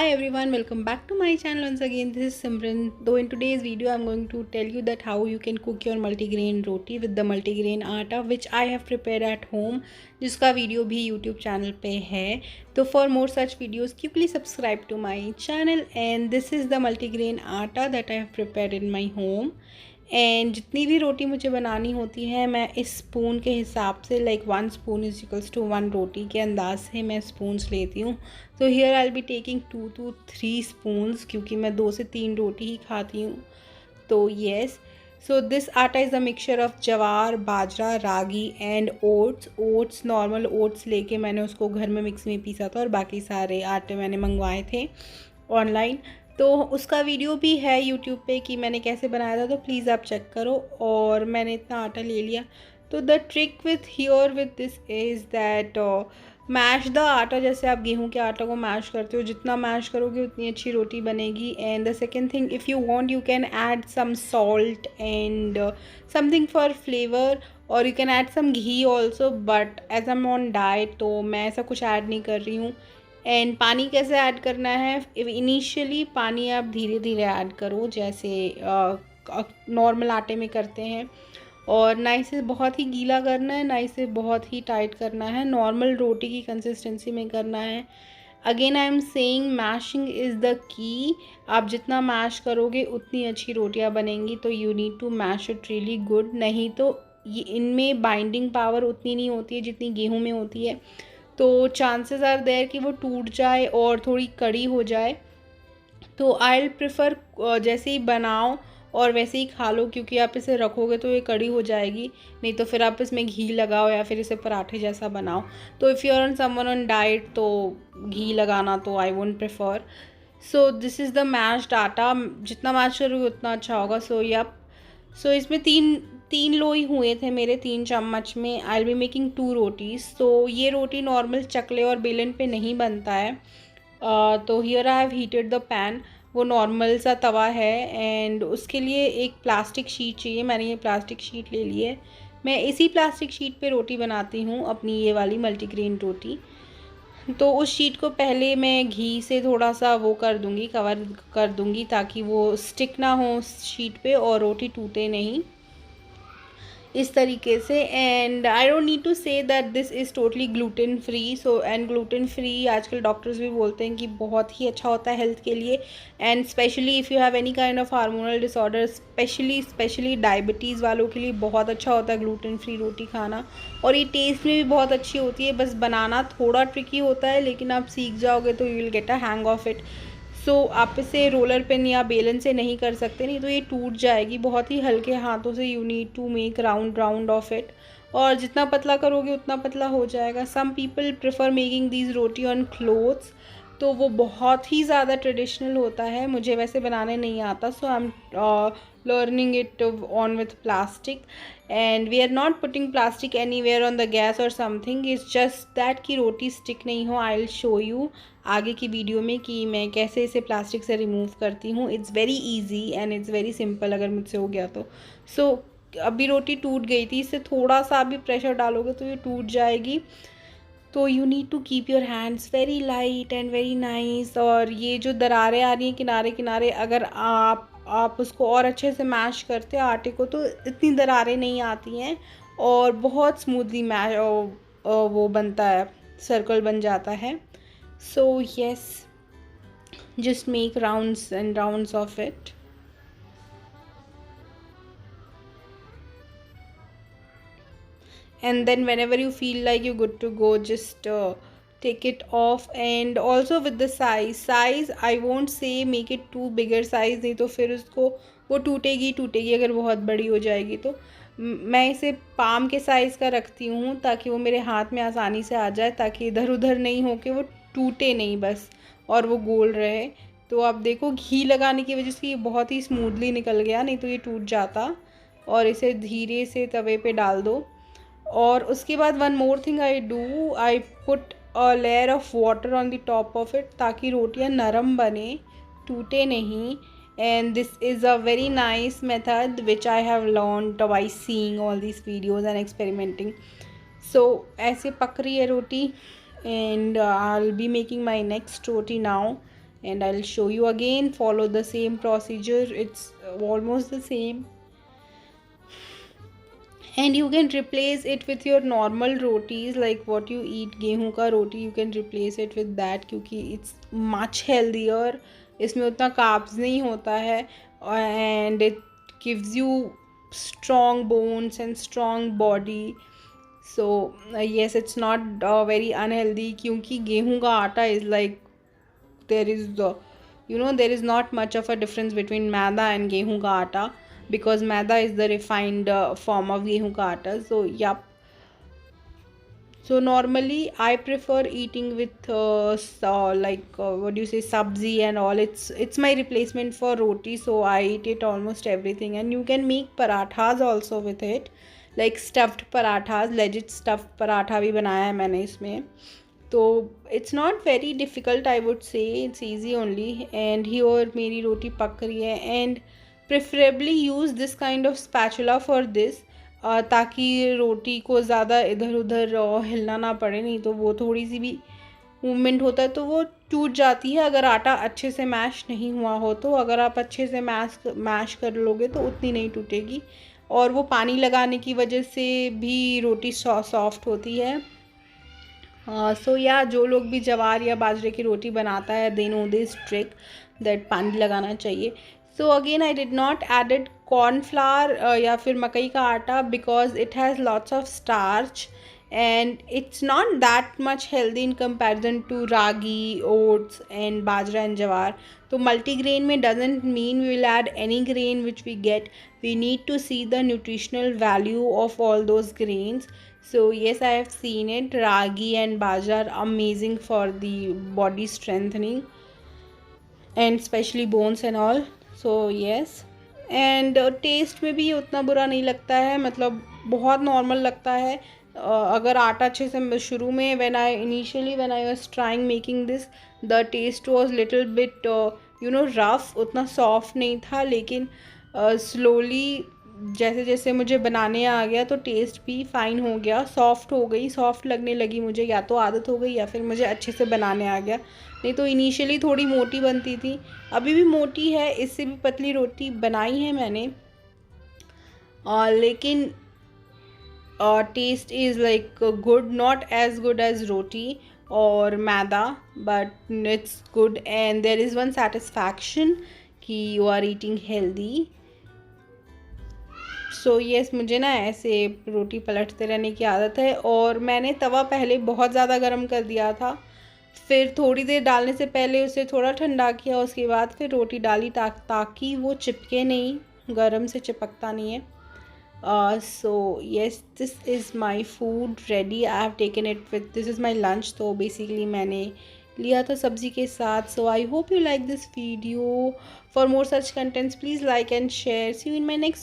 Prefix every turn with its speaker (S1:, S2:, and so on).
S1: Hi everyone, welcome back to my channel once again. This is Simran. Though in today's video I'm going to tell you that how you can cook your multigrain roti with the multigrain आटा which I have prepared at home, जिसका video भी YouTube channel पे है. तो for more such videos quickly subscribe to my channel. And this is the multigrain आटा that I have prepared in my home. And जितनी भी रोटी मुझे बनानी होती है मैं इस स्पून के हिसाब से like 1 spoon is equals to 1 रोटी के अंदाज से मैं स्पून्स लेती हूँ. तो here I will be taking 2 to 3 spoons क्योंकि मैं 2 से 3 रोटी ही खाती हूँ. तो येस, सो दिस आटा इज़ अ मिक्सचर ऑफ जवार, बाजरा, रागी एंड ओट्स नॉर्मल ओट्स लेके मैंने उसको घर में मिक्सी में पीसा था और बाकी सारे आटे मैंने मंगवाए थे ऑनलाइन. तो उसका वीडियो भी है यूट्यूब पे कि मैंने कैसे बनाया था, तो प्लीज़ आप चेक करो. और मैंने इतना आटा ले लिया. तो the trick with this is that mash the atta, जैसे आप गेहूं के आटा को मैश करते हो, जितना मैश करोगे उतनी अच्छी रोटी बनेगी. And the second thing, if you want you can add some salt and something for flavour, और you can add some ghee also, but as I am on diet तो मैं ऐसा कुछ ऐड नहीं कर रही हूँ. एंड पानी कैसे ऐड करना है, इनिशियली पानी आप धीरे धीरे ऐड करो जैसे नॉर्मल आटे में करते हैं. और ना इसे बहुत ही गीला करना है, ना इसे बहुत ही टाइट करना है, नॉर्मल रोटी की कंसिस्टेंसी में करना है. Again I am saying mashing is the key. आप जितना मैश करोगे उतनी अच्छी रोटियां बनेंगी. तो you need to mash it really good, नहीं तो ये इनमें बाइंडिंग पावर उतनी नहीं होती है जितनी गेहूं में होती है. तो चांसेस आर देयर कि वो टूट जाए और थोड़ी कड़ी हो जाए. तो आई विल प्रेफर जैसे ही बनाओ और वैसे ही खा लो, क्योंकि आप इसे रखोगे तो ये कड़ी हो जाएगी. नहीं तो फिर आप इसमें घी लगाओ या फिर इसे पराठे जैसा बनाओ. तो if you are on someone on diet तो घी लगाना तो I won't prefer. So this is the mashed atta. जितना मैश करोगे उतना अच्छा होगा. सो इसमें तीन लोई हुए थे मेरे 3 चम्मच में. आई विल बी मेकिंग 2 रोटीज़. तो ये रोटी नॉर्मल चकले और बेलन पे नहीं बनता है. तो here I have heated the pan. वो नॉर्मल सा तवा है एंड उसके लिए एक प्लास्टिक शीट चाहिए. मैंने ये प्लास्टिक शीट ले ली है. मैं इसी प्लास्टिक शीट पे रोटी बनाती हूँ, अपनी ये वाली मल्टीग्रेन रोटी. तो उस शीट को पहले मैं घी से थोड़ा सा वो कर दूँगी, कवर कर दूँगी, ताकि वो स्टिक ना हो शीट पे और रोटी टूटे नहीं, इस तरीके से. And I don't need to say that this is totally gluten free. So and gluten free आजकल डॉक्टर्स भी बोलते हैं कि बहुत ही अच्छा होता है हेल्थ के लिए. And specially if you have any kind of hormonal disorder, specially diabetes वालों के लिए बहुत अच्छा होता है ग्लूटेन फ्री रोटी खाना. और ये टेस्ट में भी बहुत अच्छी होती है. बस बनाना थोड़ा ट्रिकी होता है, लेकिन आप सीख जाओगे तो you will get a hang of it. So आप इसे रोलर पेन या बेलन से नहीं कर सकते, नहीं तो ये टूट जाएगी. बहुत ही हल्के हाथों से you need to make round of it. और जितना पतला करोगे उतना पतला हो जाएगा. Some people prefer making these roti on clothes, तो वो बहुत ही ज़्यादा ट्रेडिशनल होता है. मुझे वैसे बनाने नहीं आता. So I am learning it on with plastic. And we are not putting plastic anywhere on the gas or something. It's just that कि रोटी स्टिक नहीं हो. आई विल शो यू आगे की वीडियो में कि मैं कैसे इसे प्लास्टिक से रिमूव करती हूँ. It's very easy and it's very simple अगर मुझसे हो गया तो. सो अभी रोटी टूट गई थी, इससे थोड़ा सा भी प्रेशर डालोगे तो ये टूट जाएगी. तो you need to keep your hands very light and very nice. और ये जो दरारें आ रही हैं किनारे किनारे, अगर आप उसको और अच्छे से मैश करते हैं आटे को तो इतनी दरारें नहीं आती हैं और बहुत स्मूथली मैश वो बनता है, सर्कल बन जाता है. So yes, just make rounds and rounds of it. And then whenever you feel like you're good to go, just take it off. And also with the size I won't say make it too bigger size, नहीं तो फिर उसको वो टूटेगी अगर बहुत बड़ी हो जाएगी तो. मैं इसे पाम के साइज़ का रखती हूँ ताकि वो मेरे हाथ में आसानी से आ जाए, ताकि इधर उधर नहीं हो के वो टूटे नहीं बस, और वो गोल रहे. तो आप देखो घी लगाने की वजह से ये बहुत ही स्मूथली निकल गया, नहीं तो ये टूट जाता. और इसे धीरे से तवे पे डाल दो. और उसके बाद one more thing I do, I put a layer of water on the top of it, ताकि रोटियां नरम बने, टूटे नहीं. And this is a very nice method which I have learned by seeing all this videos and experimenting. So ऐसे पक रही है रोटी. And I will be making my next roti now. and I'll show you again. Follow the same procedure, it's almost the same. And you can replace it with your normal rotis, like what you eat गेहूं का रोटी, you can replace it with that क्योंकि it's much healthier. इसमें उतना carbs नहीं होता है and it gives you strong bones and strong body. So yes, it's not very unhealthy क्योंकि गेहूं का आटा is like there is there is not much of a difference between maida and गेहूं का आटा, because maida is the refined form of गेहूं का आटा. So yep, so normally I prefer eating with what do you say, sabzi and all. It's my replacement for roti, so I eat it almost everything. And you can make parathas also with it, like stuffed parathas. Legit stuffed paratha भी बनाया है मैंने इसमें. तो it's not very difficult, I would say it's easy only. And here मेरी रोटी पक रही है. And preferably use this kind of spatula for this, ताकि रोटी को ज़्यादा इधर उधर हिलना ना पड़े, नहीं तो वो थोड़ी सी भी मूवमेंट होता है तो वो टूट जाती है अगर आटा अच्छे से मैश नहीं हुआ हो. तो अगर आप अच्छे से मैश कर लोगे तो उतनी नहीं टूटेगी. और वो पानी लगाने की वजह से भी रोटी सॉफ्ट होती है. सो या जो लोग भी जवार या बाजरे की रोटी बनाता है, they know this trick that पानी लगाना चाहिए. So again I did not added cornflour या फिर मकई का आटा, because it has lots of starch and it's not that much healthy in comparison to ragi, oats and bajra and jawar. So multigrain mein doesn't mean we will add any grain which we get. We need to see the nutritional value of all those grains. So yes, I have seen it. Ragi and bajra are amazing for the body strengthening and especially bones and all. So yes, and taste में भी उतना बुरा नहीं लगता है, मतलब बहुत normal लगता है. अगर आटा अच्छे से शुरू में when I was trying making this, the taste was little bit rough, उतना soft नहीं था. लेकिन slowly जैसे जैसे मुझे बनाने आ गया तो टेस्ट भी फ़ाइन हो गया, सॉफ्ट हो गई, सॉफ्ट लगने लगी मुझे. या तो आदत हो गई या फिर मुझे अच्छे से बनाने आ गया. नहीं तो इनिशियली थोड़ी मोटी बनती थी, अभी भी मोटी है. इससे भी पतली रोटी बनाई है मैंने, लेकिन taste is like good, not as good as roti or maida, but it's good. And there is one satisfaction कि you are eating healthy. So yes, मुझे ना ऐसे रोटी पलटते रहने की आदत है. और मैंने तवा पहले बहुत ज़्यादा गर्म कर दिया था, फिर थोड़ी देर डालने से पहले उसे थोड़ा ठंडा किया, उसके बाद फिर रोटी डाली ताकि वो चिपके नहीं, गरम से चिपकता नहीं है. So yes, this is my food ready. I have taken it with, this is my lunch. तो basically मैंने लिया था सब्जी के साथ. So I hope you like this video. For more such contents, please like and share. See you in my next